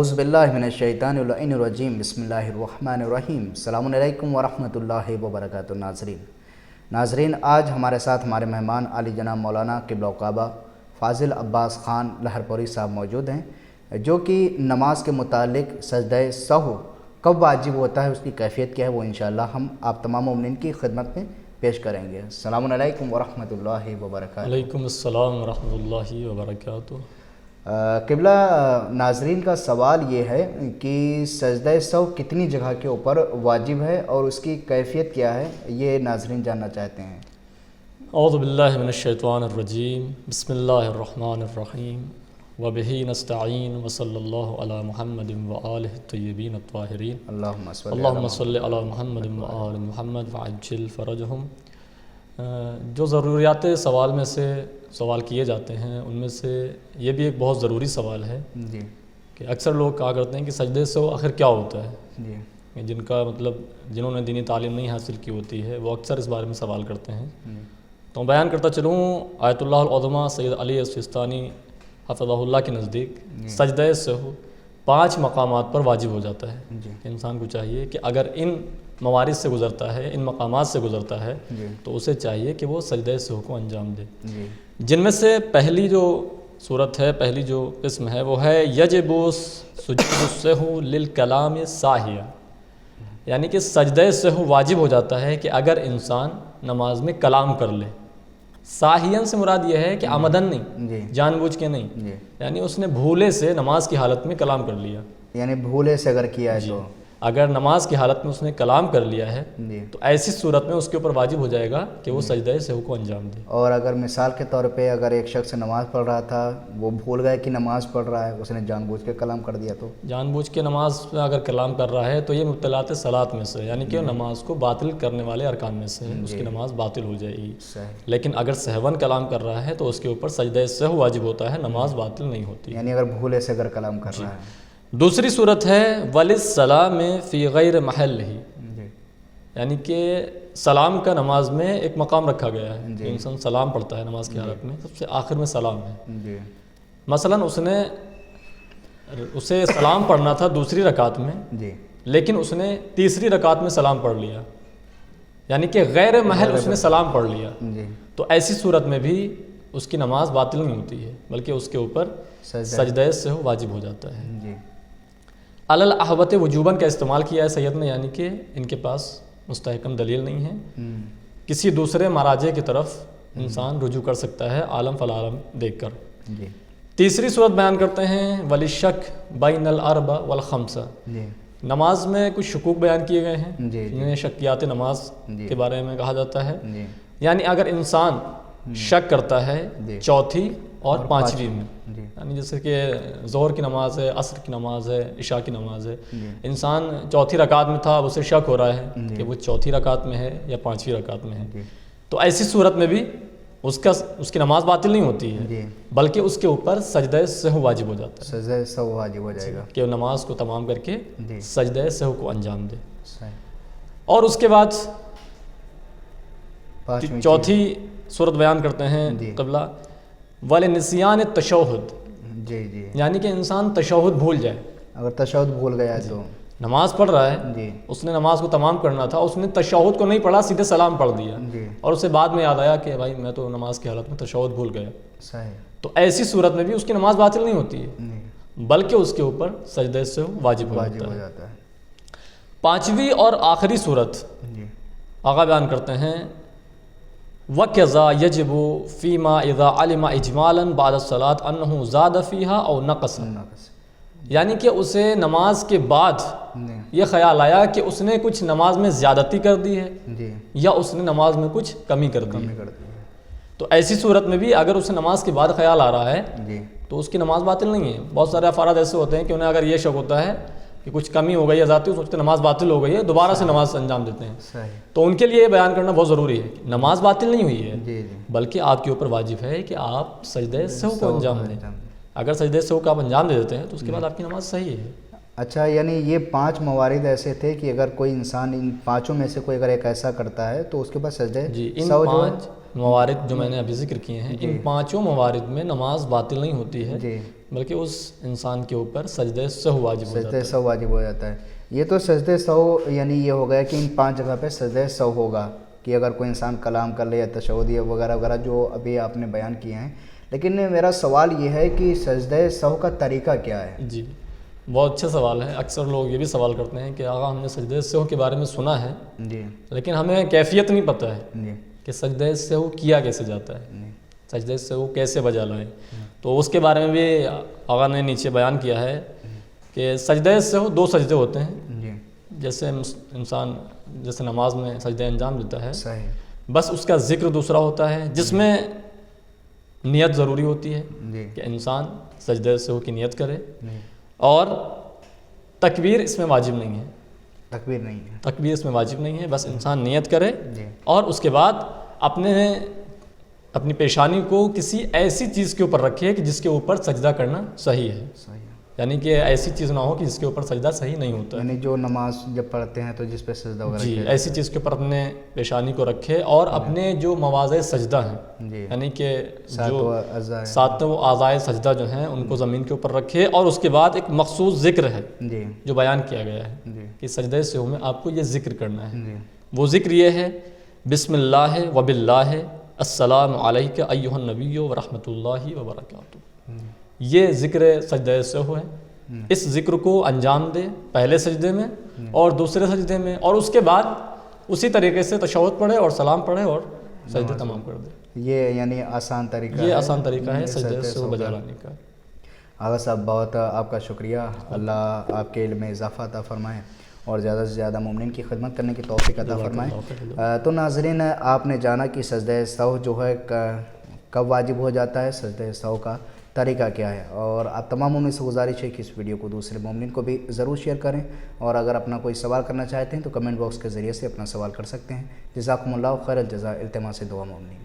اعوذ باللہ من الشیطان اللعین الرجیم بسم اللہ الرحمن الرحیم السلام علیکم ورحمۃ اللہ وبرکاتہ۔ ناظرین آج ہمارے ساتھ ہمارے مہمان عالی جناب مولانا قبلہ کعبہ فاضل عباس خان لہرپوری صاحب موجود ہیں، جو کہ نماز کے متعلق سجدہ سہو کب واجب ہوتا ہے، اس کی کیفیت کیا ہے، وہ انشاءاللہ ہم آپ تمام مومنین کی خدمت میں پیش کریں گے۔ السلام علیکم ورحمۃ اللہ وبرکاتہ۔ وعلیکم السلام ورحمۃ اللہ وبرکاتہ۔ قبلہ ناظرین کا سوال یہ ہے کہ سجدہ سہو کتنی جگہ کے اوپر واجب ہے اور اس کی کیفیت کیا ہے، یہ ناظرین جاننا چاہتے ہیں۔ اعوذ باللہ من الشیطان الرجیم، بسم اللہ الرحمن الرحیم، وبہ نستعین، وصلی اللہ علی محمد وآلہ الطیبین الطاہرین، اللہم صلی علی محمد وآل محمد وعجل فرجہم۔ جو ضروریات سوال میں سے سوال کیے جاتے ہیں ان میں سے یہ بھی ایک بہت ضروری سوال ہے جی کہ اکثر لوگ کہا کرتے ہیں کہ سجدے سہو آخر کیا ہوتا ہے، جی جن کا مطلب جنہوں نے دینی تعلیم نہیں حاصل کی ہوتی ہے وہ اکثر اس بارے میں سوال کرتے ہیں۔ تو میں بیان کرتا چلوں، آیت اللہ العظمیٰ سید علی السیستانی حفظہ اللہ کے نزدیک سجدہ سہو 5 مقامات پر واجب ہو جاتا ہے۔ انسان کو چاہیے کہ اگر ان موارد سے گزرتا ہے، ان مقامات سے گزرتا ہے، تو اسے چاہیے کہ وہ سجدہ سہو کو انجام دے۔ جن میں سے پہلی جو صورت ہے، پہلی جو قسم ہے وہ ہے یجب سجود السہو للکلام ساہیا، یعنی کہ سجدہ سہو واجب ہو جاتا ہے کہ اگر انسان نماز میں کلام کر لے۔ ساہین سے مراد یہ ہے کہ آمدن نہیں، جان بوجھ کے نہیں، یعنی اس نے بھولے سے نماز کی حالت میں کلام کر لیا، یعنی بھولے سے اگر کیا ہے تو اگر نماز کی حالت میں اس نے کلام کر لیا ہے تو ایسی صورت میں اس کے اوپر واجب ہو جائے گا کہ وہ سجدہ سہو کو انجام دے۔ اور اگر مثال کے طور پہ اگر ایک شخص نماز پڑھ رہا تھا، وہ بھول گیا کہ نماز پڑھ رہا ہے، اس نے جان بوجھ کے کلام کر دیا، تو جان بوجھ کے نماز میں اگر کلام کر رہا ہے تو یہ مبطلات صلاۃ میں سے، یعنی کہ نماز کو باطل کرنے والے ارکان میں سے ہے، اس کی نماز باطل ہو جائے گی۔ لیکن اگر سہون کلام کر رہا ہے تو اس کے اوپر سجدہ سہو واجب ہوتا ہے، نماز باطل نہیں ہوتی، یعنی اگر بھولے سے اگر کلام کر رہا ہے۔ دوسری صورت ہے وَلِلسَّلَامِ فِي غَيْرِ مَحَلِّهِ، یعنی کہ سلام کا نماز میں ایک مقام رکھا گیا ہے کہ انسان سلام پڑھتا ہے نماز کی حالت میں، سب سے آخر میں سلام ہے۔ مثلا اسے سلام پڑھنا تھا دوسری رکعت میں، لیکن اس نے تیسری رکعت میں سلام پڑھ لیا، یعنی کہ غیر محل اس نے سلام پڑھ لیا، تو ایسی صورت میں بھی اس کی نماز باطل نہیں ہوتی ہے، بلکہ اس کے اوپر سجدہ سہو واجب ہو جاتا ہے۔ علی الاحوط وجوباً کا استعمال کیا ہے سید نے، یعنی کہ ان کے پاس مستحکم دلیل نہیں ہے، کسی دوسرے مراجع کی طرف انسان رجوع کر سکتا ہے عالم فالعالم دیکھ کر۔ تیسری صورت بیان کرتے ہیں وَلِلشَّكِّ بَيْنَ الْأَرْبَعِ وَالْخَمْسَةِ، نماز میں کچھ شکوک بیان کیے گئے ہیں جنہیں شکیات نماز کے بارے میں کہا جاتا ہے، یعنی اگر انسان شک کرتا ہے چوتھی اور پانچویں میں، یعنی جیسے کہ ظہر کی نماز ہے، عصر کی نماز ہے، عشاء کی نماز ہے، انسان چوتھی رکعت میں تھا، اب اسے شک ہو رہا ہے کہ وہ چوتھی رکعت میں ہے یا پانچویں رکعت میں ہے، تو ایسی صورت میں بھی اس کی نماز باطل نہیں ہوتی ہے، بلکہ اس کے اوپر سجدہ سہو واجب ہو جاتا ہے، سجدہ سہو واجب ہو جائے گا کہ وہ نماز کو تمام کر کے سجدہ سہو کو انجام دے۔ اور اس کے بعد چوتھی صورت بیان کرتے ہیں قبلہ وَلِنِسْيَانِ التَّشَهُّدِ، یعنی کہ انسان تشہد بھول جائے، اگر تشہد بھول گیا تو نماز پڑھ رہا ہے، اس نے نماز کو تمام کرنا تھا، اس نے تشہد کو نہیں پڑھا، سیدھے سلام پڑھ دیا، اور اسے بعد میں یاد آیا کہ بھائی میں تو نماز کی حالت میں تشہد بھول گیا، تو ایسی صورت میں بھی اس کی نماز باطل نہیں ہوتی ہے، بلکہ اس کے اوپر سجدہ سہو واجب ہو جاتا ہے۔ پانچویں اور آخری صورت آقا بیان کرتے ہیں وَكَذَا يَجِبُ فِي مَا إِذَا عَلِمَ إِجْمَالًا بَعْدَ الصَّلَاةِ أَنَّهُ زَادَ فِيهَا أَوْ نَقَصَ، یعنی کہ اسے نماز کے بعد یہ خیال آیا کہ اس نے کچھ نماز میں زیادتی کر دی ہے یا اس نے نماز میں کچھ کمی کر دی ہے، تو ایسی صورت میں بھی اگر اسے نماز کے بعد خیال آ رہا ہے تو اس کی نماز باطل نہیں ہے۔ بہت سارے افراد ایسے ہوتے ہیں کہ انہیں اگر یہ شک ہوتا ہے کہ کچھ کمی ہو گئی ہے ذاتی، سوچتے نماز باطل ہو گئی ہے، دوبارہ سے نماز انجام دیتے ہیں، تو ان کے لیے یہ بیان کرنا بہت ضروری ہے کہ نماز باطل نہیں ہوئی ہے، بلکہ آپ کے اوپر واجب ہے کہ آپ سجدہ سہو کو انجام دیں۔ اگر سجدہ سہو کو آپ انجام دے دیتے ہیں تو اس کے بعد آپ کی نماز صحیح ہے۔ اچھا، یعنی یہ 5 موارد ایسے تھے کہ اگر کوئی انسان ان 5 میں سے کوئی اگر ایک ایسا کرتا ہے تو اس کے بعد سجدہ سہو جو ہے موارد جو میں نے ابھی ذکر کیے ہیں ان پانچوں موارد میں نماز باطل نہیں ہوتی ہے جی، بلکہ اس انسان کے اوپر سجدہ سہو واجب ہو جاتا سجدہ ہے. سہو واجب ہو جاتا ہے. یہ تو سجدہ سہو یعنی یہ ہو گیا کہ ان 5 جگہ پہ سجدہ سہو ہوگا کہ اگر کوئی انسان کلام کر لے یا تشہد وغیرہ وغیرہ جو ابھی آپ نے بیان کیے ہیں. لیکن میرا سوال یہ ہے کہ سجدہ سہو کا طریقہ کیا ہے؟ جی بہت اچھا سوال ہے. اکثر لوگ یہ بھی سوال کرتے ہیں کہ آقا ہم نے سجدہ سہو کے بارے میں سنا ہے جی لیکن ہمیں کیفیت نہیں پتہ ہے جی کہ سجدہ سہو کیا کیسے جاتا ہے, سجدہ سہو کیسے بجا لائیں. تو اس کے بارے میں بھی آقا نے نیچے بیان کیا ہے کہ سجدہ سہو 2 سجدے ہوتے ہیں. جی جیسے انسان جیسے نماز میں سجدہ انجام دیتا ہے صحیح. بس اس کا ذکر دوسرا ہوتا ہے جس میں نیت ضروری ہوتی ہے جی کہ انسان سجدہ سہو کی نیت کرے, جی اور تکبیر اس میں واجب نہیں ہے. تکبیر نہیں ہے. تکبیر اس میں واجب نہیں ہے, بس انسان نیت کرے جی اور اس کے بعد اپنی پیشانی کو کسی ایسی چیز کے اوپر رکھے کہ جس کے اوپر سجدہ کرنا صحیح ہے. صحیح. یعنی کہ ایسی چیز نہ ہو کہ جس کے اوپر سجدہ صحیح نہیں ہوتا ہے. یعنی جو نماز جب پڑھتے ہیں تو جس پہ سجدہ وغیرہ جی کیا ایسی چیز کے اوپر اپنے پیشانی کو رکھے اور اپنے جو مواضع سجدہ ہیں جی یعنی کہ ساتوں جو اعضاء ہیں. 7 اعضائے سجدہ جو ہیں ان کو زمین کے اوپر رکھے, اور اس کے بعد ایک مخصوص ذکر ہے جی جو بیان کیا گیا ہے جی کہ سجدہ سہو میں آپ کو یہ ذکر کرنا ہے. جی وہ ذکر یہ ہے بسم اللہ و باللہ السلام علیک ایھا النبی و رحمۃ اللہ وبرکاتہ. یہ ذکر سجدہ سہو ہے. اس ذکر کو انجام دے پہلے سجدے میں اور دوسرے سجدے میں, اور اس کے بعد اسی طریقے سے تشہد پڑھے اور سلام پڑھے اور سجدہ تمام کر دے. یہ یعنی آسان طریقہ ہے. یہ آسان طریقہ ہے سجدہ سہو بجا لانے کا. آغا صاحب بہت آپ کا شکریہ. اللہ آپ کے علم میں اضافہ عطا فرمائے اور زیادہ سے زیادہ مومنین کی خدمت کرنے کی توفیق عطا فرمائے. تو ناظرین آپ نے جانا کہ سجدہ سہو جو ہے کب واجب ہو جاتا ہے, سجدہ سہو کا طریقہ کیا ہے, اور آپ تمام مومنین سے گزارش ہے کہ اس ویڈیو کو دوسرے مومنین کو بھی ضرور شیئر کریں, اور اگر اپنا کوئی سوال کرنا چاہتے ہیں تو کمنٹ باکس کے ذریعے سے اپنا سوال کر سکتے ہیں. جزاکم اللہ خیر الجزاء. التماس دعا مومنین.